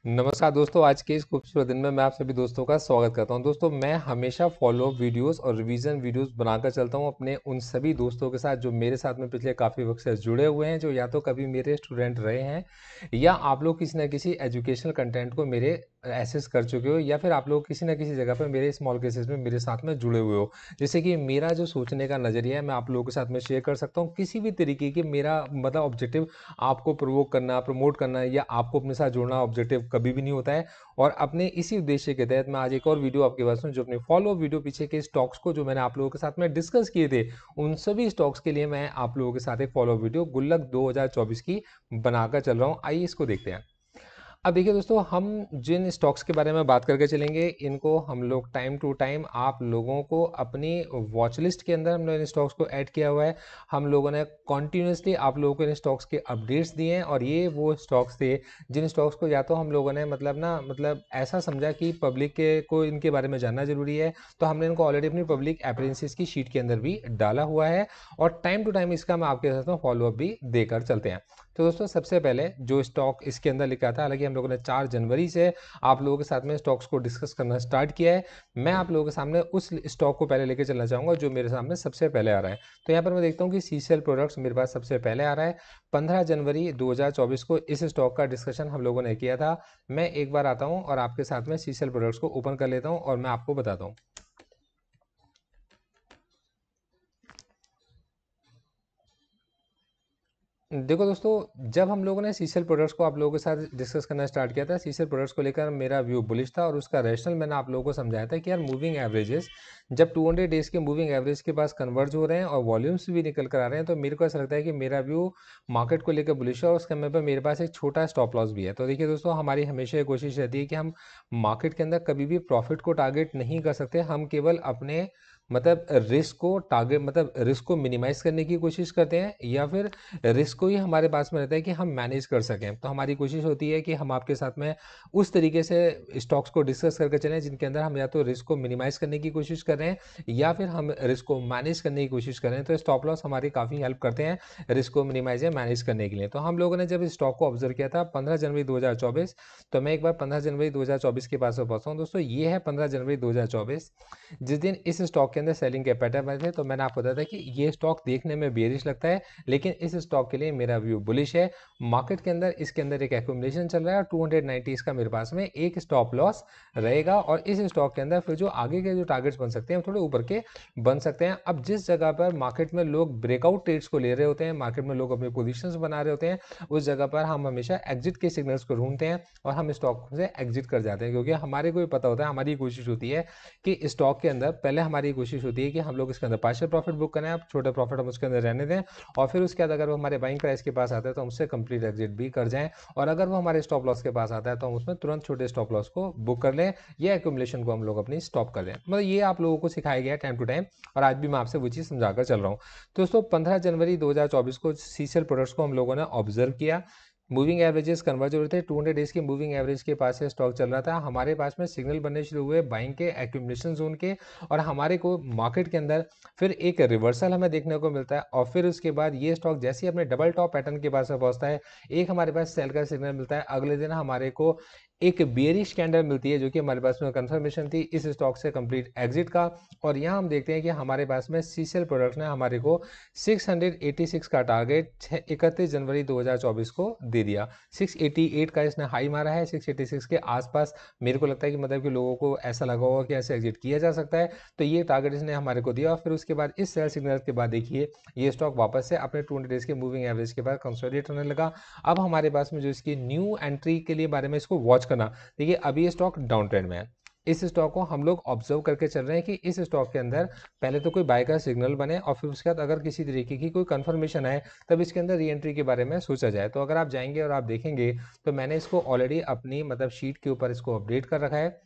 नमस्कार दोस्तों, आज के इस खूबसूरत दिन में मैं आप सभी दोस्तों का स्वागत करता हूं। दोस्तों, मैं हमेशा फॉलो अप वीडियोस और रिवीजन वीडियोस बनाकर चलता हूं अपने उन सभी दोस्तों के साथ जो मेरे साथ में पिछले काफ़ी वक्त से जुड़े हुए हैं, जो या तो कभी मेरे स्टूडेंट रहे हैं या आप लोग किसी न किसी एजुकेशनल कंटेंट को मेरे एसेस कर चुके हो, या फिर आप लोग किसी न किसी जगह पर मेरे स्मॉल केसेस में मेरे साथ में जुड़े हुए हो। जैसे कि मेरा जो सोचने का नज़रिया है मैं आप लोगों के साथ में शेयर कर सकता हूँ। किसी भी तरीके की मेरा मतलब ऑब्जेक्टिव आपको प्रोवोक करना, प्रमोट करना या आपको अपने साथ जोड़ना ऑब्जेक्टिव कभी भी नहीं होता है। और अपने इसी उद्देश्य के तहत मैं आज एक और वीडियो आपके पास में जो अपने फॉलो वीडियो पीछे के स्टॉक्स को जो मैंने आप लोगों के साथ में डिस्कस किए थे, उन सभी स्टॉक्स के लिए मैं आप लोगों के साथ एक फॉलो वीडियो गुल्लक 2024 की बनाकर चल रहा हूं। आइए इसको देखते हैं। अब देखिए दोस्तों, हम जिन स्टॉक्स के बारे में बात करके चलेंगे, इनको हम लोग टाइम टू टाइम आप लोगों को अपनी वॉच लिस्ट के अंदर हमने इन स्टॉक्स को ऐड किया हुआ है। हम लोगों ने कॉन्टिन्यूसली आप लोगों को इन स्टॉक्स के अपडेट्स दिए हैं, और ये वो स्टॉक्स थे जिन स्टॉक्स को या तो हम लोगों ने मतलब ऐसा समझा कि पब्लिक के को इनके बारे में जानना जरूरी है, तो हमने इनको ऑलरेडी अपनी पब्लिक अप्रेंसेस की शीट के अंदर भी डाला हुआ है, और टाइम टू टाइम इसका मैं आपके साथ में फॉलोअप भी देकर चलते हैं। तो दोस्तों, सबसे पहले जो स्टॉक इसके अंदर लिखा था, हालांकि हम लोगों ने 4 जनवरी से आप लोगों के साथ में स्टॉक्स को डिस्कस करना स्टार्ट किया है, मैं आप लोगों के सामने उस स्टॉक को पहले लेके चलना चाहूंगा जो मेरे सामने सबसे पहले आ रहा है। तो यहाँ पर मैं देखता हूँ कि सीसीएल प्रोडक्ट्स मेरे पास सबसे पहले आ रहा है। 15 जनवरी 2024 को इस स्टॉक का डिस्कशन हम लोगों ने किया था। मैं एक बार आता हूँ और आपके साथ में सीसीएल प्रोडक्ट्स को ओपन कर लेता हूँ और मैं आपको बताता हूँ। देखो दोस्तों, जब हम लोगों ने सीसीएल प्रोडक्ट्स को आप लोगों के साथ डिस्कस करना स्टार्ट किया था, सीसीएल प्रोडक्ट्स को लेकर मेरा व्यू बुलिश था, और उसका रैशनल मैंने आप लोगों को समझाया था कि यार मूविंग एवरेजेस जब 200 डेज के मूविंग एवरेज के पास कन्वर्ज हो रहे हैं और वॉल्यूम्स भी निकल कर आ रहे हैं, तो मेरे को ऐसा लगता है कि मेरा व्यू मार्केट को लेकर बुलिश है, और उस समय पर मेरे पास एक छोटा स्टॉप लॉस भी है। तो देखिए दोस्तों, हमारी हमेशा ये कोशिश रहती है कि हम मार्केट के अंदर कभी भी प्रॉफिट को टारगेट नहीं कर सकते। हम केवल अपने रिस्क को टारगेट रिस्क को मिनिमाइज करने की कोशिश करते हैं, या फिर रिस्क को ही हमारे पास में रहता है कि हम मैनेज कर सकें। तो हमारी कोशिश होती है कि हम आपके साथ में उस तरीके से स्टॉक्स को डिस्कस करके चलें जिनके अंदर हम या तो रिस्क को मिनिमाइज करने की कोशिश कर रहे हैं, या फिर हम रिस्क को मैनेज करने की कोशिश कर रहे हैं। तो स्टॉप लॉस हमारी काफ़ी हेल्प करते हैं रिस्क को मिनिमाइज या मैनेज करने के लिए। तो हम लोगों ने जब इस स्टॉक को ऑब्जर्व किया था 15 जनवरी 2024, तो मैं एक बार 15 जनवरी 2024 के पास में पहुंचा हूँ। दोस्तों, ये है 15 जनवरी 2024, जिस दिन इस स्टॉक के अंदर सेलिंग के पैटर्न बने थे। तो मैंने आपको बताया था कि ये स्टॉक देखने में बेयरिश लगता है, लेकिन इस स्टॉक के लिए मेरा व्यू बुलिश है। मार्केट के अंदर इसके अंदर एक एक्यूमुलेशन चल रहा है, और 290 इसका मेरे पास में एक स्टॉप लॉस रहेगा, और इस स्टॉक के अंदर फिर जो आगे के जो टारगेट्स बन सकते हैं थोड़े ऊपर के बन सकते हैं। अब जिस जगह पर मार्केट में लोग ब्रेकआउट ट्रेड्स को ले रहे होते हैं, मार्केट में लोग अपनी पोजीशंस बना रहे होते हैं, उस जगह पर हम हमेशा एग्जिट के सिग्नल्स को ढूंढते हैं और हम स्टॉक से एग्जिट कर जाते हैं, क्योंकि हमारे को भी पता होता है, हमारी कोशिश होती है कि स्टॉक के अंदर पहले हमारी कोशिश होती है कि हम लोग इसके अंदर पार्शियल प्रॉफिट बुक करें, आप छोटे प्रॉफिट हम उसके अंदर रहने दें, और फिर उसके बाद अगर वो हमारे बाइंग प्राइस के पास आता है तो हम उससे कंप्लीट एग्जिट भी कर जाएं, और अगर वो हमारे स्टॉप लॉस के पास आता है तो हम उसमें तुरंत छोटे स्टॉप लॉस को बुक कर लें, या एक्यूमुलेशन को हम लोग अपनी स्टॉप कर दें। मतलब ये आप लोगों को सिखाया गया है टाइम टू टाइम, और आज भी मैं आपसे वो चीज़ समझाकर चल रहा हूँ। तो दोस्तों, 15 जनवरी 2024 को सीसीएल प्रोडक्ट्स को हम लोगों ने ऑब्जर्व किया। मूविंग एवरेजेस कन्वर्ज हो रहे थे, 200 डेज के मूविंग एवरेज के पास से स्टॉक चल रहा था। हमारे पास में सिग्नल बनने शुरू हुए बाइंग के, एक्यूमुलेशन जोन के, और हमारे को मार्केट के अंदर फिर एक रिवर्सल हमें देखने को मिलता है, और फिर उसके बाद ये स्टॉक जैसे ही अपने डबल टॉप पैटर्न के पास में पहुंचता है, एक हमारे पास सेल का सिग्नल मिलता है। अगले दिन हमारे को एक बेयरिश कैंडल मिलती है, जो कि हमारे पास में कंफर्मेशन थी इस स्टॉक से कंप्लीट एग्जिट का। और यहाँ हम देखते हैं कि हमारे पास में सीसीएल प्रोडक्ट्स ने हमारे को 686 का टारगेट 31 जनवरी 2024 को दे दिया। 688 का इसने हाई मारा है, 686 के आसपास मेरे को लगता है कि कि लोगों को ऐसा लगा होगा कि ऐसे एग्जिट किया जा सकता है, तो ये टारगेट इसने हमारे को दिया। और फिर उसके बाद इस सेल सिग्नल के बाद देखिए ये स्टॉक वापस से अपने 200 डेज के मूविंग एवरेज के बाद कंसोलिडेट होने लगा। अब हमारे पास में जो इसकी न्यू एंट्री के लिए बारे में इसको वॉच करना, देखिए अभी ये स्टॉक डाउन ट्रेंड में है। इस स्टॉक को हम लोग ऑब्जर्व करके चल रहे हैं कि इस स्टॉक के अंदर पहले तो कोई बाय का सिग्नल बने, और फिर उसके बाद अगर किसी तरीके की कोई कंफर्मेशन आए तब इसके अंदर री एंट्री के बारे में सोचा जाए। तो अगर आप जाएंगे और आप देखेंगे तो मैंने इसको ऑलरेडी अपनी शीट के ऊपर इसको अपडेट कर रखा है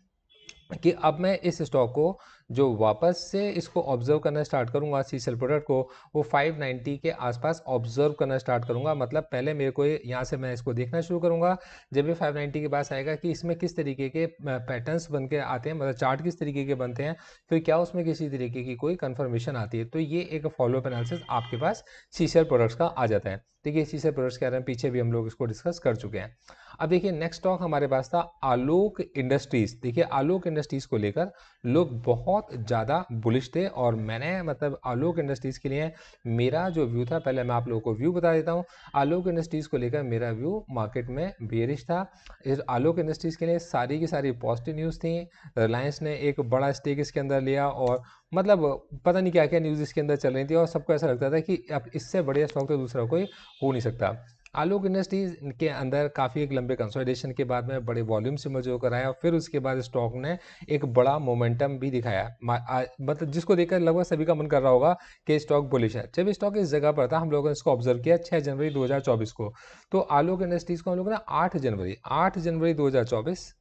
कि अब मैं इस स्टॉक को जो वापस से इसको ऑब्जर्व करना स्टार्ट करूंगा, सीसेल प्रोडक्ट को, वो 590 के आसपास ऑब्जर्व करना स्टार्ट करूंगा। मतलब पहले मेरे को यहाँ से मैं इसको देखना शुरू करूंगा, जब ये 590 के पास आएगा कि इसमें किस तरीके के पैटर्न्स बन के आते हैं, मतलब चार्ट किस तरीके के बनते हैं, फिर क्या उसमें किसी तरीके की कोई कंफर्मेशन आती है, तो ये एक फॉलोअप एनालिसिस आपके पास सीसेल प्रोडक्ट्स का आ जाता है। देखिए सीसेल प्रोडक्ट्स के बारे में पीछे भी हम लोग इसको डिस्कस कर चुके हैं। अब देखिए नेक्स्ट स्टॉक हमारे पास था आलोक इंडस्ट्रीज। देखिए आलोक इंडस्ट्रीज को लेकर लोग बहुत ज़्यादा बुलिश थे और मैंने मतलब आलोक इंडस्ट्रीज के लिए मेरा जो व्यू था, पहले मैं आप लोगों को व्यू बता देता हूँ। आलोक इंडस्ट्रीज को लेकर मेरा व्यू मार्केट में बेरिश था। इस आलोक इंडस्ट्रीज के लिए सारी की सारी पॉजिटिव न्यूज़ थी। रिलायंस ने एक बड़ा स्टेक इसके अंदर लिया और मतलब पता नहीं क्या क्या न्यूज़ इसके अंदर चल रही थी और सबको ऐसा लगता था कि अब इससे बढ़िया स्टॉक तो दूसरा कोई हो नहीं सकता। आलोक इंडस्ट्रीज के अंदर काफ़ी एक लंबे कंसोलिडेशन के बाद में बड़े वॉल्यूम से मर्ज होकर आया और फिर उसके बाद स्टॉक ने एक बड़ा मोमेंटम भी दिखाया। मतलब जिसको देखकर लगभग सभी का मन कर रहा होगा कि स्टॉक बुलिश है। जब स्टॉक इस जगह पर था हम लोगों ने इसको ऑब्जर्व किया 6 जनवरी 2024 को। तो आलोक इंडस्ट्रीज को हम लोगों ने 8 जनवरी 2024,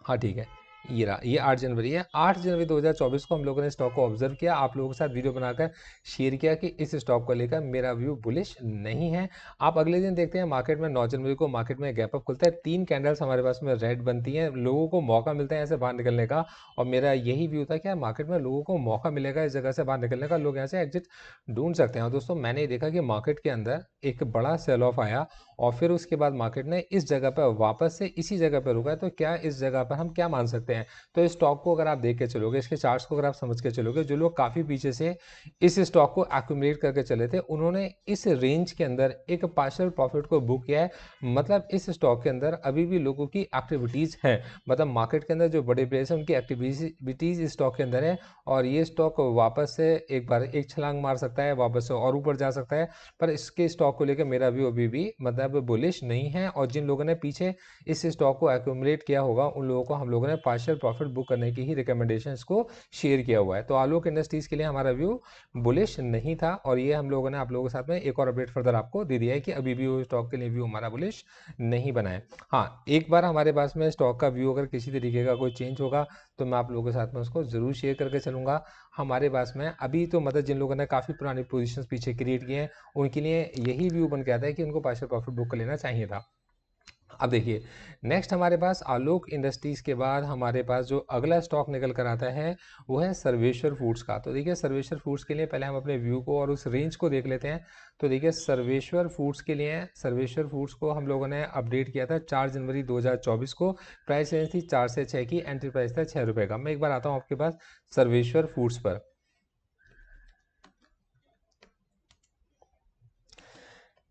हाँ ठीक है, ये रहा, ये 8 जनवरी है। 8 जनवरी 2024 को हम लोगों ने स्टॉक को ऑब्जर्व किया, आप लोगों के साथ वीडियो बनाकर शेयर किया कि इस स्टॉक को लेकर मेरा व्यू बुलिश नहीं है। आप अगले दिन देखते हैं मार्केट में 9 जनवरी को मार्केट में गैप अप खुलता है, 3 कैंडल्स हमारे पास में रेड बनती हैं, लोगों को मौका मिलता है ऐसे बाहर निकलने का। और मेरा यही व्यू था कि यार मार्केट में लोगों को मौका मिलेगा इस जगह से बाहर निकलने का, लोग यहाँ से एग्जिट ढूंढ सकते हैं। और दोस्तों मैंने देखा कि मार्केट के अंदर एक बड़ा सेल ऑफ आया और फिर उसके बाद मार्केट ने इस जगह पर वापस से इसी जगह पर रुका है। तो क्या इस जगह पर हम क्या मान सकते हैं? तो इस स्टॉक को अगर आप देख के चलोगे, इसके चार्ट्स को अगर आप समझ के चलोगे, जो लोग काफ़ी पीछे से इस स्टॉक को एक्यूमुलेट करके चले थे उन्होंने इस रेंज के अंदर एक पार्शियल प्रॉफिट को बुक किया है। मतलब इस स्टॉक के अंदर अभी भी लोगों की एक्टिविटीज़ है, मतलब मार्केट के अंदर जो बड़े प्लेयर्स हैं उनकी एक्टिविटीज़ इस स्टॉक के अंदर है और ये स्टॉक वापस से एक बार एक छलांग मार सकता है, वापस से और ऊपर जा सकता है। पर इसके स्टॉक को लेकर मेरा व्यू अभी भी मतलब बुलिश नहीं है और जिन लोगों ने पीछे इस स्टॉक को एक्यूमुलेट किया होगा उन लोगों को हम लोगों ने पार्शियल प्रॉफिट बुक करने की ही रिकमेंडेशंस को शेयर किया हुआ है। तो आलोक इंडस्ट्रीज के लिए हमारा व्यू बुलिश नहीं था और ये हम लोगों ने आप लोगों के साथ में एक और अपडेट फर्दर आपको दे दिया है कि अभी भी वो स्टॉक के लिए व्यू हमारा बुलिश नहीं बना है। हाँ, एक बार हमारे पास में स्टॉक का व्यू अगर किसी तरीके का कोई चेंज होगा तो मैं आप लोगों के साथ में उसको जरूर शेयर करके चलूंगा। हमारे पास में अभी तो मतलब जिन लोगों ने काफ़ी पुरानी पोजीशंस पीछे क्रिएट किए हैं उनके लिए यही व्यू बन के आता है कि उनको पार्शियल प्रॉफिट बुक कर लेना चाहिए था। अब देखिए नेक्स्ट हमारे पास आलोक इंडस्ट्रीज के बाद हमारे पास जो अगला स्टॉक निकल कर आता है वो है सर्वेश्वर फूड्स का। तो देखिए सर्वेश्वर फूड्स के लिए पहले हम अपने व्यू को और उस रेंज को देख लेते हैं। तो देखिए सर्वेश्वर फूड्स के लिए, सर्वेश्वर फूड्स को हम लोगों ने अपडेट किया था 4 जनवरी 2024 को। प्राइस रेंज थी 4 से 6 की, एंट्री प्राइस था 6 रुपये का। मैं एक बार आता हूँ आपके पास सर्वेश्वर फूड्स पर।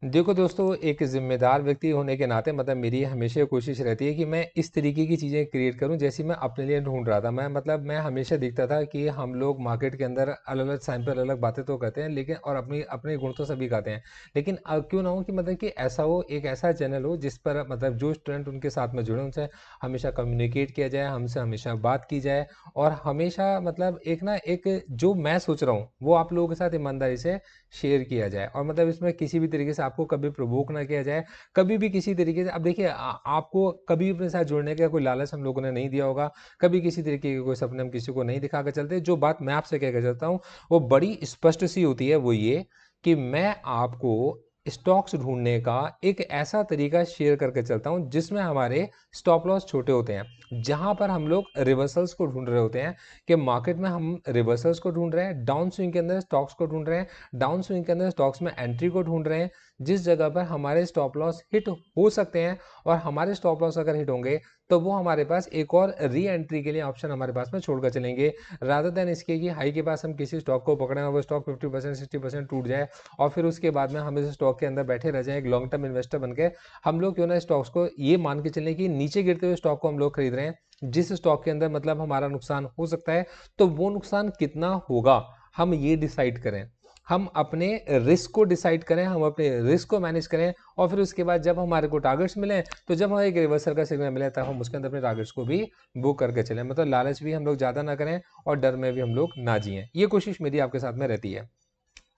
देखो दोस्तों, एक जिम्मेदार व्यक्ति होने के नाते मतलब मेरी हमेशा कोशिश रहती है कि मैं इस तरीके की चीज़ें क्रिएट करूं जैसी मैं अपने लिए ढूंढ रहा था। मैं हमेशा देखता था कि हम लोग मार्केट के अंदर अलग अलग टाइम पर अलग अलग बातें तो करते हैं लेकिन और अपनी अपने गुण तो सभी गाते हैं, लेकिन अब क्यों ना हो कि मतलब कि ऐसा हो, एक ऐसा चैनल हो जिस पर मतलब जो स्टूडेंट उनके साथ में जुड़े उनसे हमेशा कम्युनिकेट किया जाए, हमसे हमेशा बात की जाए और हमेशा मतलब एक ना एक जो मैं सोच रहा हूँ वो आप लोगों के साथ ईमानदारी से शेयर किया जाए और मतलब इसमें किसी भी तरीके से आपको कभी प्रोवोक ना किया जाए, कभी भी किसी तरीके से। अब देखिए आपको कभी अपने साथ जुड़ने का कोई लालच हम लोगों ने नहीं दिया होगा, कभी किसी तरीके के कोई सपने हम किसी को नहीं दिखा कर चलते। जो बात मैं आपसे कह कर चलता हूँ वो बड़ी स्पष्ट सी होती है, वो ये कि मैं आपको स्टॉक्स ढूंढने का एक ऐसा तरीका शेयर करके चलता हूं जिसमें हमारे स्टॉप लॉस छोटे होते हैं, जहां पर हम लोग रिवर्सल्स को ढूंढ रहे होते हैं कि मार्केट में हम रिवर्सल्स को ढूंढ रहे हैं, डाउन स्विंग के अंदर स्टॉक्स को ढूंढ रहे हैं, डाउन स्विंग के अंदर स्टॉक्स में एंट्री को ढूंढ रहे हैं जिस जगह पर हमारे स्टॉप लॉस हिट हो सकते हैं। और हमारे स्टॉप लॉस अगर हिट होंगे तो वो हमारे पास एक और री एंट्री के लिए ऑप्शन हमारे पास में छोड़कर चलेंगे, रादर देन इसके कि हाई के पास हम किसी स्टॉक को पकड़ें और वो स्टॉक 50% 60% टूट जाए और फिर उसके बाद में हम इस स्टॉक के अंदर बैठे रह जाएं एक लॉन्ग टर्म इन्वेस्टर बनके। हम लोग क्यों ना स्टॉक्स को ये मान के चलें कि नीचे गिरते हुए स्टॉक को हम लोग खरीद रहे हैं जिस स्टॉक के अंदर मतलब हमारा नुकसान हो सकता है, तो वो नुकसान कितना होगा हम ये डिसाइड करें, हम अपने रिस्क को डिसाइड करें, हम अपने रिस्क को मैनेज करें और फिर उसके बाद जब हमारे को टारगेट्स मिले तो जब हमें एक रिवर्सल का सिग्नल मिले तब हम उसके अंदर अपने टारगेट्स को भी बुक करके चलें। मतलब लालच भी हम लोग ज़्यादा ना करें और डर में भी हम लोग ना जिएं, ये कोशिश मेरी आपके साथ में रहती है।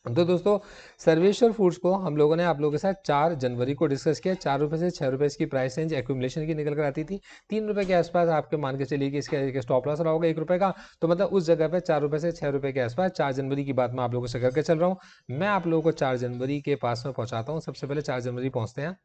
तो दोस्तों सर्वेश्वर फूड्स को हम लोगों ने आप लोगों के साथ 4 जनवरी को डिस्कस किया। 4 रुपये से 6 रुपये इसकी प्राइस रेंज एक्यूमुलेशन की निकल कर आती थी। 3 रुपये के आसपास आपके मान के चलिए कि इसका स्टॉप लॉस रहा होगा 1 रुपये का, तो मतलब उस जगह पे 4 रुपये से 6 रुपये के आसपास 4 जनवरी की बात मैं आप लोगों से करके चल रहा हूँ। मैं आप लोगों को 4 जनवरी के पास में पहुंचाता हूँ। सबसे पहले 4 जनवरी पहुंचते हैं,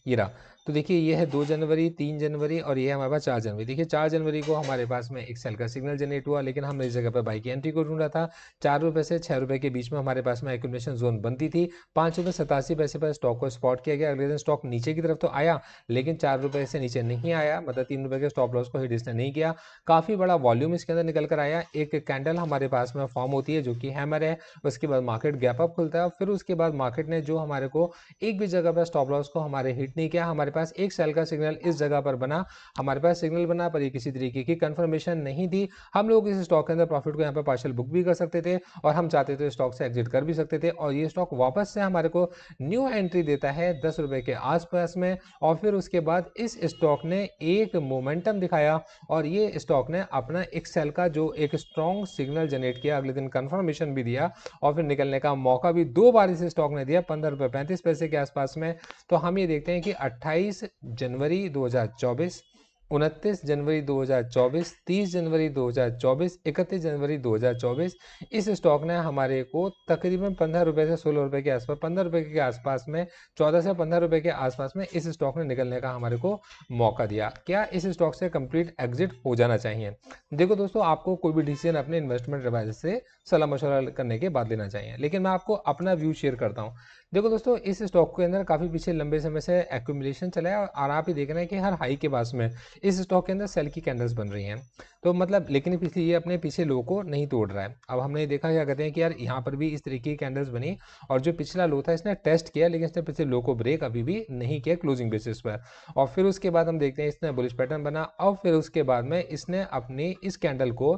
ये रहा तो देखिए ये है 2 जनवरी, 3 जनवरी और ये है हमारे पास 4 जनवरी। देखिए 4 जनवरी को हमारे पास में एक सेल का सिग्नल जनरेट हुआ, लेकिन हमने इस जगह पर बाई की एंट्री को ढूंढा था। 4 रुपये से 6 रुपये के बीच में हमारे पास में एक्यूमुलेशन जोन बनती थी। 5 रुपये 87 पैसे पर स्टॉक को स्पॉट किया गया। अगले दिन स्टॉक नीचे की तरफ तो आया, लेकिन 4 रुपये से नीचे नहीं आया, मतलब 3 रुपये के स्टॉप लॉस को हिट इसने नहीं किया। काफ़ी बड़ा वॉल्यूम इसके अंदर निकल कर आया। एक कैंडल हमारे पास में फॉर्म होती है जो कि हैमर है। उसके बाद मार्केट गैप अप खुलता है, फिर उसके बाद मार्केट ने जो हमारे को एक भी जगह पर स्टॉप लॉस को हमारे हिट नहीं किया। हमारे पास एक सेल का सिग्नल इस जगह पर बना, हमारे पास सिग्नल बना, पर ये किसी तरीके की कंफर्मेशन नहीं थी। हम लोग इस स्टॉक के अंदर प्रॉफिट को यहाँ पर पार्शियल बुक भी कर सकते थे और हम चाहते तो स्टॉक से एग्जिट कर भी सकते थे। और ये स्टॉक वापस से हमारे को न्यू एंट्री देता है 10 रुपए के आसपास में, और फिर उसके बाद इस स्टॉक ने एक मोमेंटम दिखाया और ये स्टॉक ने अपना एक सेल का जो एक स्ट्रॉन्ग सिग्नल जनरेट किया, अगले दिन कंफर्मेशन भी दिया और फिर निकलने का मौका भी 2 बार इस स्टॉक ने दिया 15 रुपये 35 पैसे के आसपास में। तो हम ये देखते हैं कि 28 जनवरी 2024, 29 जनवरी 2024, 30 जनवरी 2024, 31 जनवरी 2024 इस स्टॉक ने हमारे को तकरीबन 15 रुपये से 16 रुपये के आसपास, 15 रुपये के आसपास में, 14 से 15 रुपये के आसपास में इस स्टॉक ने निकलने का हमारे को मौका दिया। क्या इस स्टॉक से कंप्लीट एग्जिट हो जाना चाहिए? देखो दोस्तों, आपको कोई भी डिसीजन अपने इन्वेस्टमेंट एडवाइजर से सलाह मशवरा करने के बाद लेना चाहिए, लेकिन मैं आपको अपना व्यू शेयर करता हूँ। देखो दोस्तों, इस स्टॉक के अंदर काफ़ी पीछे लंबे समय से एक्यूमुलेशन चला है और आप ही देख रहे हैं कि हर हाई के पास में इस स्टॉक के अंदर सेल की कैंडल्स बन रही हैं। तो मतलब लेकिन पिछले ये अपने पीछे लो को नहीं तोड़ रहा है। अब हमने देखा क्या कहते हैं कि यार यहाँ पर भी इस तरीके की कैंडल्स बनी और जो पिछला लो था इसने टेस्ट किया, लेकिन इसने पिछले लो को ब्रेक अभी भी नहीं किया क्लोजिंग बेसिस पर। और फिर उसके बाद हम देखते हैं इसने बुलिश पैटर्न बना और फिर उसके बाद में इसने अपनी इस कैंडल को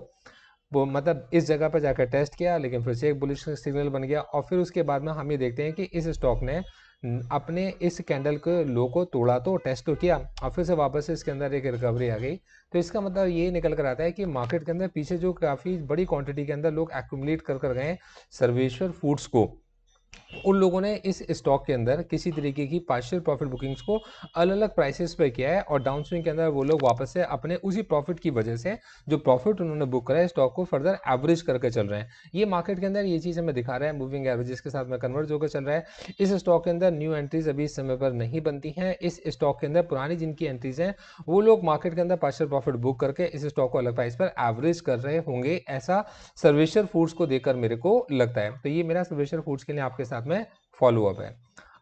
वो मतलब इस जगह पर जाकर टेस्ट किया, लेकिन फिर से एक बुलिश सिग्नल बन गया। और फिर उसके बाद में हम ये देखते हैं कि इस स्टॉक ने अपने इस कैंडल के लो को तोड़ा, तो टेस्ट तो किया और फिर से वापस से इसके अंदर एक रिकवरी आ गई। तो इसका मतलब ये निकल कर आता है कि मार्केट के अंदर पीछे जो काफ़ी बड़ी क्वांटिटी के अंदर लोग एक्यूमुलेट कर गए सर्वेश्वर फूड्स को, उन लोगों ने इस स्टॉक के अंदर किसी तरीके की पार्शियल प्रॉफिट बुकिंग्स को अलग अलग प्राइसेस पे किया है और डाउन स्विंग के अंदर वो लोग वापस से अपने उसी प्रॉफिट की वजह से जो प्रॉफिट उन्होंने बुक करा है स्टॉक को फर्दर एवरेज करके चल रहे हैं। ये मार्केट के अंदर ये चीज़ हमें दिखा रहा है, मूविंग एवरेजेस के साथ में कन्वर्ट होकर चल रहा है। इस स्टॉक के अंदर न्यू एंट्रीज अभी इस समय पर नहीं बनती हैं। इस स्टॉक के अंदर पुरानी जिनकी एंट्रीज हैं वो लोग मार्केट के अंदर पार्शियल प्रॉफिट बुक करके इस स्टॉक को अलग प्राइस पर एवरेज कर रहे होंगे, ऐसा सर्वेश्वर फूड्स को देखकर मेरे को लगता है। तो ये मेरा सर्वेश्वर फूड्स के लिए आपके साथ में फॉलो अप है।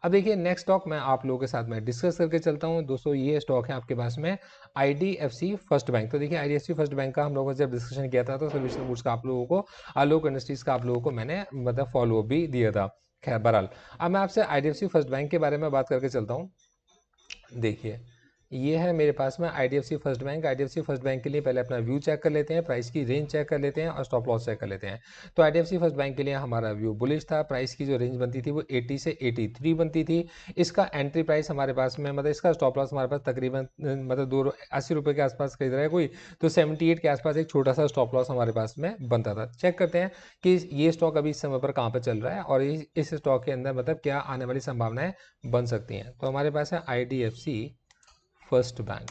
अब देखिए नेक्स्ट स्टॉक मैं आप लोगों के साथ में डिस्कस करके चलता हूं। दोस्तों ये स्टॉक है आपके पास में IDFC फर्स्ट बैंक। तो देखिए IDFC फर्स्ट बैंक का हम लोगों ने जब डिस्कशन किया था तो सर्वेश्वर फूड्स का आप लोगों को, आलोक इंडस्ट्रीज का आप लोगों को मैंने मतलब फॉलो अप भी दिया था। खैर बहरहाल अब मैं आपसे IDFC फर्स्ट बैंक के बारे में बात करके चलता हूँ। देखिए ये है मेरे पास में IDFC first bank. IDFC first bank के लिए पहले अपना व्यू चेक कर लेते हैं, प्राइस की रेंज चेक कर लेते हैं और स्टॉप लॉस चेक कर लेते हैं। तो IDFC फर्स्ट बैंक के लिए हमारा व्यू बुलिश था। प्राइस की जो रेंज बनती थी वो 80 से 83 बनती थी। इसका एंट्री प्राइस हमारे पास में मतलब इसका स्टॉप लॉस हमारे पास तकरीबन मतलब 80 रुपये के आसपास खरीद रहा है कोई, तो 78 के आसपास एक छोटा सा स्टॉप लॉस हमारे पास में बनता था। चेक करते हैं कि ये स्टॉक अभी इस समय पर कहाँ पर चल रहा है और इस स्टॉक के अंदर मतलब क्या आने वाली संभावनाएं बन सकती हैं। तो हमारे पास है IDFC फर्स्ट बैंक।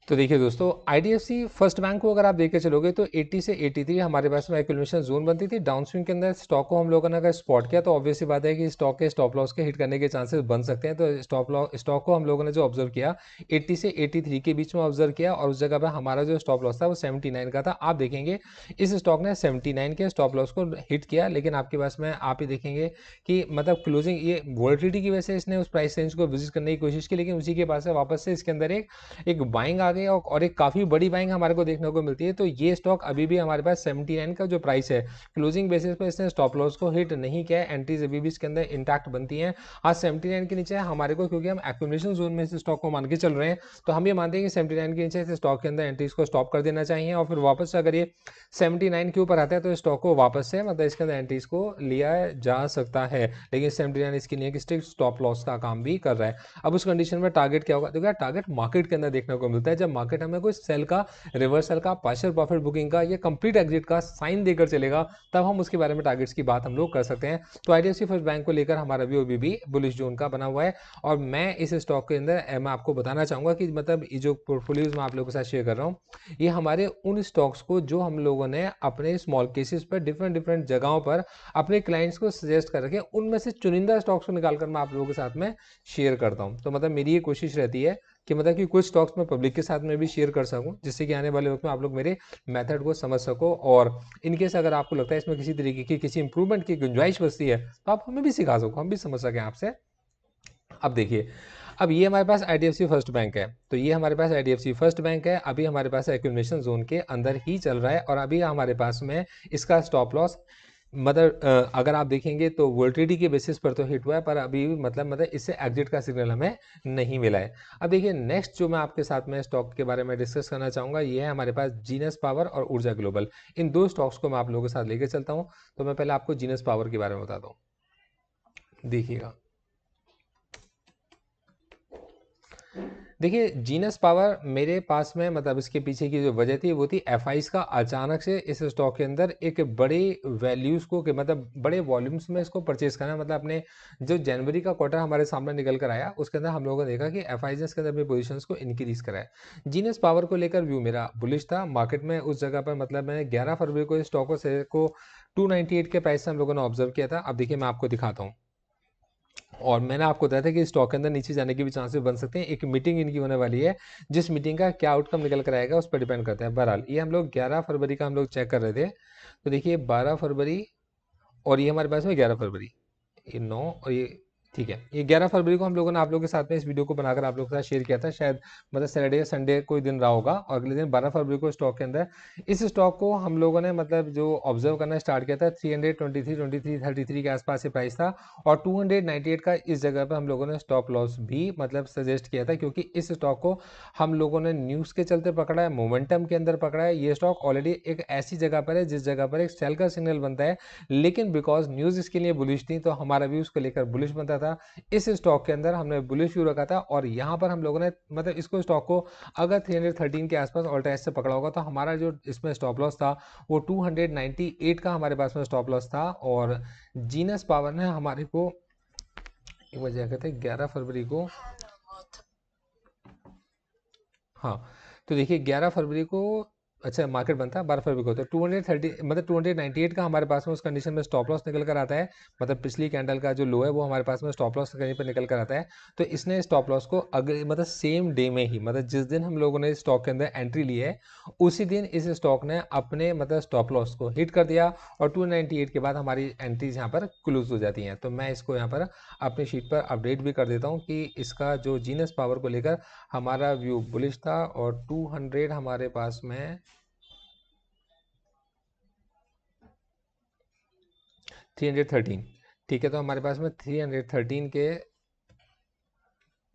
तो देखिए दोस्तों IDFC फर्स्ट बैंक को अगर आप देख के चलोगे तो 80 से 83 हमारे पास में एक्यूमुलेशन जोन बनती थी। डाउन स्विंग के अंदर स्टॉक को हम लोगों ने अगर स्पॉट किया तो ऑब्वियसली बात है कि स्टॉक के स्टॉप लॉस के हिट करने के चांसेस बन सकते हैं। तो स्टॉक को हम लोगों ने जो ऑब्जर्व किया 80 से 83 के बीच में ऑब्जर्व किया और उस जगह पर हमारा जो स्टॉप लॉस था वो 79 का था। आप देखेंगे इस स्टॉक ने 79 के स्टॉप लॉस को हिट किया, लेकिन आपके पास में आप ही देखेंगे कि मतलब क्लोजिंग ये वोलेटिलिटी की वजह से इसने उस प्राइस रेंज को विजिट करने की कोशिश की, लेकिन उसी के पास से वापस से इसके अंदर एक बाइंग आ गई और एक काफ़ी बड़ी बाइंग हमारे को देखने को मिलती है। तो ये स्टॉक अभी भी हमारे पास 79 का जो प्राइस है क्लोजिंग बेसिस पर इसने स्टॉप लॉस को हिट नहीं किया है। एंट्रीज अभी भी इसके अंदर इंटैक्ट बनती हैं। आज 79 के नीचे हमारे को, क्योंकि हम एक्यूमुलेशन जोन में इस स्टॉक को मान के चल रहे हैं, तो हम ये मानते हैं कि 79 के नीचे इस स्टॉक के अंदर एंट्रीज को स्टॉप कर देना चाहिए और फिर वापस से अगर ये 79 के ऊपर आता है तो स्टॉक को वापस से मतलब इसके अंदर एंट्रीज को लिया जा सकता है, लेकिन 79 इसके लिए स्ट्रिक्ट स्टॉप लॉस का काम भी कर रहा है। अब उस कंडीशन में टारगेट क्या होगा? देखो यार टारगेट मार्केट के अंदर देखने को मिलता है। जब मार्केट हमें कोई सेल का, रिवर्सल का, पार्शियल प्रॉफिट बुकिंग का या कंप्लीट एग्जिट का साइन देकर चलेगा, तब हम उसके बारे में टारगेट्स की बात हम लोग कर सकते हैं। तो IDFC फर्स्ट बैंक को लेकर हमारा व्यू अभी भी बुलिश जोन का बना हुआ है। और मैं इस स्टॉक के अंदर मैं आपको बताना चाहूँगा कि मतलब ये जो पोर्टफोलियोज मैं आप लोगों के साथ शेयर कर रहा हूँ, ये हमारे उन स्टॉक्स को जो हम लोगों ने अपने स्मॉल केसेस पर डिफरेंट जगहों पर अपने क्लाइंट्स को सजेस्ट कर रखे, उनमें से चुनिंदा स्टॉक्स को निकालकर मैं आप लोगों के साथ में शेयर करता हूँ। तो मतलब मेरी ये कोशिश रहती है कि मतलब कि कुछ स्टॉक्स मैं पब्लिक के साथ में भी शेयर कर सकूं, जिससे कि आने वाले वक्त में आप लोग मेरे मेथड को समझ सको। और इनकेस अगर आपको लगता है इसमें किसी तरीके की किसी इंप्रूवमेंट की गुंजाइश बचती है, तो आप हमें भी सिखा सको, हम भी समझ सकें आपसे। अब देखिए, अब ये हमारे पास IDFC फर्स्ट बैंक है, तो ये हमारे पास IDFC फर्स्ट बैंक है, अभी हमारे पास एक्यूमुलेशन जोन के अंदर ही चल रहा है। और अभी हमारे पास में इसका स्टॉप लॉस मतलब अगर आप देखेंगे तो वोल्टिलिटी के बेसिस पर तो हिट हुआ है, पर अभी मतलब इससे एग्जिट का सिग्नल हमें नहीं मिला है। अब देखिए, नेक्स्ट जो मैं आपके साथ में स्टॉक के बारे में डिस्कस करना चाहूँगा, ये है हमारे पास जीनस पावर और ऊर्जा ग्लोबल। इन दो स्टॉक्स को मैं आप लोगों के साथ लेकर चलता हूँ। तो मैं पहले आपको जीनस पावर के बारे में बताता हूँ, देखिएगा। देखिए, जीनस पावर मेरे पास में मतलब इसके पीछे की जो वजह थी वो थी FIs का अचानक से इस स्टॉक के अंदर एक बड़े वैल्यूज को मतलब बड़े वॉल्यूम्स में इसको परचेज करना। मतलब अपने जो जनवरी का क्वार्टर हमारे सामने निकल कर आया, उसके अंदर हम लोगों ने देखा कि FIs ने इसके अंदर अपनी पोजीशंस को इंक्रीज करा है। जीनस पावर को लेकर व्यू मेरा बुलिश था मार्केट में उस जगह पर। मतलब मैंने 11 फरवरी को इस स्टॉक को 298 के प्राइस से हम लोगों ने ऑब्जर्व किया था। अब देखिए, मैं आपको दिखाता हूँ, और मैंने आपको बताया था कि स्टॉक के अंदर नीचे जाने के भी चांसेस बन सकते हैं। एक मीटिंग इनकी होने वाली है, जिस मीटिंग का क्या आउटकम निकल कर आएगा उस पर डिपेंड करता है। बहरहाल ये हम लोग 11 फरवरी का हम लोग चेक कर रहे थे, तो देखिए 12 फरवरी और ये हमारे पास में 11 फरवरी, ये 9 और ये ठीक है, ये 11 फरवरी को हम लोगों ने आप लोगों के साथ में इस वीडियो को बनाकर आप लोगों के साथ शेयर किया था। शायद मतलब सैटरडे या संडे कोई दिन रहा होगा, और अगले दिन 12 फरवरी को स्टॉक के अंदर इस स्टॉक को हम लोगों ने मतलब जो ऑब्जर्व करना स्टार्ट किया था, 323 के आसपास से प्राइस था। और 298 का इस जगह पर हम लोगों ने स्टॉप लॉस भी मतलब सजेस्ट किया था, क्योंकि इस स्टॉक को हम लोगों ने न्यूज़ के चलते पकड़ा है, मोमेंटम के अंदर पकड़ा है। ये स्टॉक ऑलरेडी एक ऐसी जगह पर है जिस जगह पर एक सेल का सिग्नल बनता है, लेकिन बिकॉज न्यूज़ इसके लिए बुलिश थी, तो हमारा भी उसको लेकर बुलिश बनता था। इस स्टॉक के अंदर हमने बुलिश व्यू रखा था, और यहाँ पर हम लोगों ने मतलब इसको स्टॉक को अगर 313 के आसपास ऑल टाइम से पकड़ा होगा, तो हमारा जो इसमें स्टॉप लॉस था वो 298 का हमारे पास में स्टॉप लॉस था। और जीनस पावर ने हमारे को एक वजह कहते हैं 11 फरवरी को, हाँ, तो देखिए 11 फरवरी को अच्छा मार्केट बनता है 12 फरवरी को, तो 230 मतलब 298 का हमारे पास में उस कंडीशन में स्टॉप लॉस निकल कर आता है। मतलब पिछली कैंडल का जो लो है वो हमारे पास में स्टॉप लॉस कहीं पर निकल कर आता है। तो इसने स्टॉप लॉस को अगले मतलब सेम डे में ही, मतलब जिस दिन हम लोगों ने स्टॉक के अंदर एंट्री ली है, उसी दिन इस स्टॉक ने अपने मतलब स्टॉप लॉस को हिट कर दिया, और 298 के बाद हमारी एंट्रीज यहाँ पर क्लोज हो जाती हैं। तो मैं इसको यहाँ पर अपनी शीट पर अपडेट भी कर देता हूँ कि इसका जो जीनस पावर को लेकर हमारा व्यू बुलिश था, और 200 हमारे पास में 313, ठीक है। तो हमारे पास में 313 के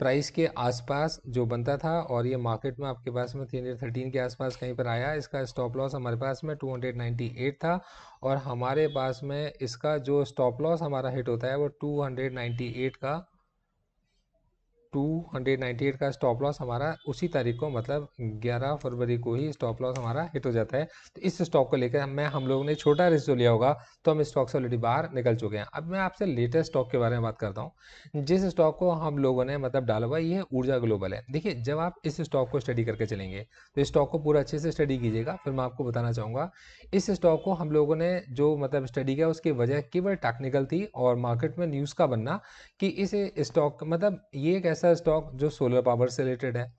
प्राइस के आसपास जो बनता था, और ये मार्केट में आपके पास में 313 के आसपास कहीं पर आया। इसका स्टॉप लॉस हमारे पास में 298 था, और हमारे पास में इसका जो स्टॉप लॉस हमारा हिट होता है वो 298 का 298 का स्टॉप लॉस हमारा उसी तारीख को मतलब 11 फरवरी को ही स्टॉप लॉस हमारा हिट हो जाता है। तो इस स्टॉक को लेकर हम लोगों ने छोटा रिस्क जो लिया होगा, तो हम स्टॉक से ऑलरेडी बाहर निकल चुके हैं। अब मैं आपसे लेटेस्ट स्टॉक के बारे में बात करता हूँ। जिस स्टॉक को हम लोगों ने मतलब डाला हुआ, ये ऊर्जा ग्लोबल है। देखिए, जब आप इस स्टॉक को स्टडी करके चलेंगे, तो इस स्टॉक को पूरा अच्छे से स्टडी कीजिएगा, फिर मैं आपको बताना चाहूँगा। इस स्टॉक को हम लोगों ने जो मतलब स्टडी किया, उसकी वजह केवल टेक्निकल थी और मार्केट में न्यूज़ का बनना कि इस स्टॉक मतलब ये एक ऐसा स्टॉक जो सोलर पावर से रिलेटेड है।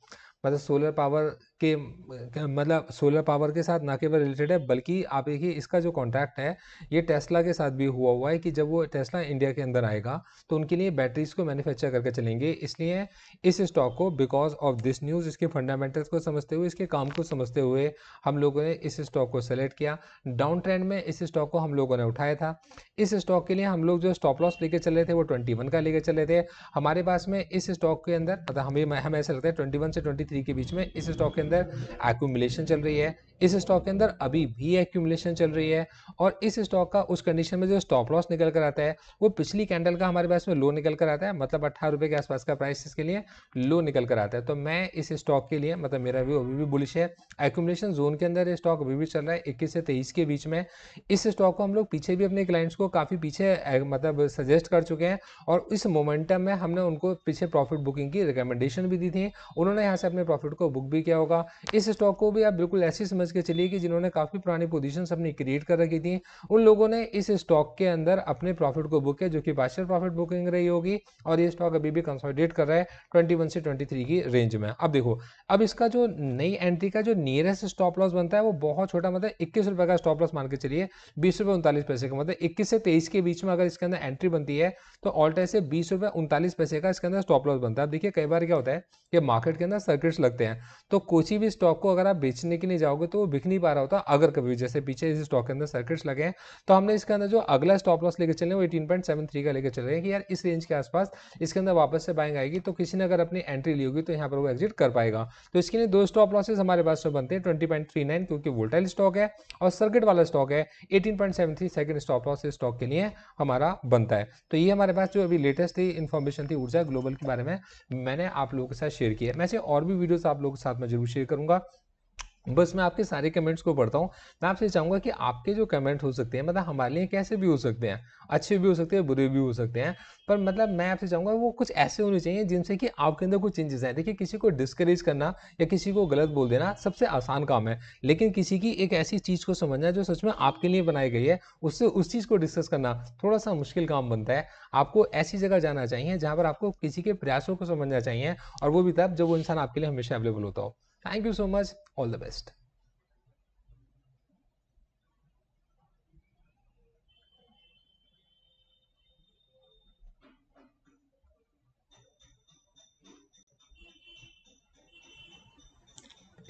मतलब सोलर पावर के मतलब सोलर पावर के साथ ना केवल रिलेटेड है, बल्कि आप देखिए इसका जो कॉन्ट्रैक्ट है ये टेस्ला के साथ भी हुआ हुआ है कि जब वो टेस्ला इंडिया के अंदर आएगा, तो उनके लिए बैटरीज को मैन्युफैक्चर करके चलेंगे। इसलिए इस स्टॉक को बिकॉज ऑफ दिस न्यूज़, इसके फंडामेंटल्स को समझते हुए, इसके काम को समझते हुए हम लोगों ने इस स्टॉक को सेलेक्ट किया। डाउन ट्रेंड में इस स्टॉक को हम लोगों ने उठाया था। इस स्टॉक के लिए हम लोग जो स्टॉप लॉस लेके चल रहे थे वो 21 का लेके चले थे। हमारे पास में इस स्टॉक के अंदर मतलब हमें ऐसा लगता है 21 से 23 के बीच में इस स्टॉक के अंदर एक्यूमुलेशन चल रही है, इस स्टॉक के अंदर अभी भी एक्यूमुलेशन चल रही है, और इस स्टॉक का उस कंडीशन में जो स्टॉप लॉस निकल कर आता है वो पिछली कैंडल का हमारे पास में लो निकल कर आता है, मतलब 18 रुपये के आसपास का प्राइस इसके लिए लो निकल कर आता है। तो मैं इस स्टॉक के लिए मतलब मेरा व्यू अभी भी बुलिश है। एक्यूमुलेशन जोन के अंदर ये स्टॉक अभी भी चल रहा है 21 से 23 के बीच में। इस स्टॉक को हम लोग पीछे भी अपने क्लाइंट्स को काफ़ी पीछे मतलब सजेस्ट कर चुके हैं, और इस मोमेंटम में हमने उनको पीछे प्रॉफिट बुकिंग की रिकमेंडेशन भी दी थी, उन्होंने यहाँ से अपने प्रॉफिट को बुक भी किया होगा। इस स्टॉक को भी आप बिल्कुल ऐसी समझ के चलिए कि जिन्होंने काफ़ी पुरानी पोजीशंस अपनी क्रिएट कर रखी थी, उन लोगों ने इस स्टॉक के अंदर अपने प्रॉफिट को बुक किया, जो कि पार्शियल प्रॉफिट बुकिंग रही होगी, और ये स्टॉक अभी भी कंसोलिडेट कर रहा है 21 से 23 की रेंज में। अब देखो, अब इसका जो नई एंट्री का जो नियरेस्ट स्टॉप लॉस बनता है वो बहुत छोटा, मतलब 21 रुपए का स्टॉप लॉस मान के चलिए, 20 रुपये 39 पैसे का, मतलब 21 से 23 के बीच में अगर इसके अंदर एंट्री बनती है तो ऑल टाइम से 20 रुपये 39 पैसे का इसके अंदर स्टॉप लॉस बनता है। अब देखिए कई बार क्या होता है कि मार्केट के अंदर सर्किट्स लगते हैं, तो कोई भी स्टॉक को अगर आप बेचने के लिए जाओगे तो वो बिक नहीं पा रहा होता। अगर कभी जैसे पीछे इस स्टॉक के अंदर सर्किट्स लगे हैं, तो हमने इसके अंदर जो अगला स्टॉप लॉस लेकर चले वो 18.73 का लेकर चल रहे हैं कि यार इस रेंज के आसपास इसके अंदर वापस से बाइंग आएगी, तो किसी ने अगर अपनी एंट्री ली होगी तो यहाँ पर वो एग्जिट कर पाएगा। तो इसके लिए दो स्टॉप लॉसेस हमारे पास में बनते हैं, 20.39 क्योंकि वोल्टाइल स्टॉक है और सर्किट वाला स्टॉक है, 18.73 सेकंड स्टॉप लॉस इस स्टॉक के लिए हमारा बनता है। तो ये हमारे पास जो अभी लेटेस्ट इन्फॉर्मेशन थी ऊर्जा ग्लोबल के बारे में, मैंने आप लोगों के साथ शेयर किया है। मैं से और भी वीडियोस आप लोगों के साथ में जरूर शेयर करूंगा। बस मैं आपके सारे कमेंट्स को पढ़ता हूँ। मैं आपसे चाहूंगा कि आपके जो कमेंट हो सकते हैं, मतलब हमारे लिए कैसे भी हो सकते हैं, अच्छे भी हो सकते हैं, बुरे भी हो सकते हैं, पर मतलब मैं आपसे चाहूंगा वो कुछ ऐसे होने चाहिए जिनसे कि आपके अंदर कुछ चेंजेस आए। देखिए, किसी को डिस्करेज करना या किसी को गलत बोल देना सबसे आसान काम है, लेकिन किसी की एक ऐसी चीज को समझना जो सच में आपके लिए बनाई गई है, उससे उस चीज को डिस्कस करना थोड़ा सा मुश्किल काम बनता है। आपको ऐसी जगह जाना चाहिए जहां पर आपको किसी के प्रयासों को समझना चाहिए, और वो भी तब जब वो इंसान आपके लिए हमेशा अवेलेबल होता हो। Thank you so much, all the best.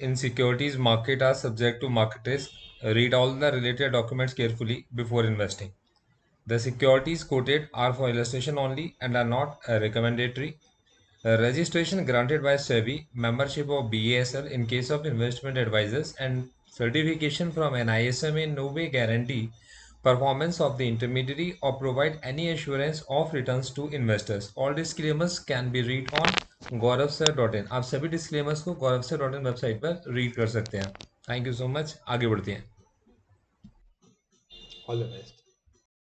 In securities market are subject to market risk. Read all the related documents carefully before investing. The securities quoted are for illustration only and are not recommendatory. Registration granted by SEBI, membership of BASL in case of investment advisors, and certification from NISM in no way guarantee performance of the intermediary or provide any assurance of returns to investors. All disclaimers can be read on gauravsir.in. आप सभी disclaimers को gauravsir.in website पर read कर सकते हैं। Thank you so much. आगे बढ़ते हैं। All the best.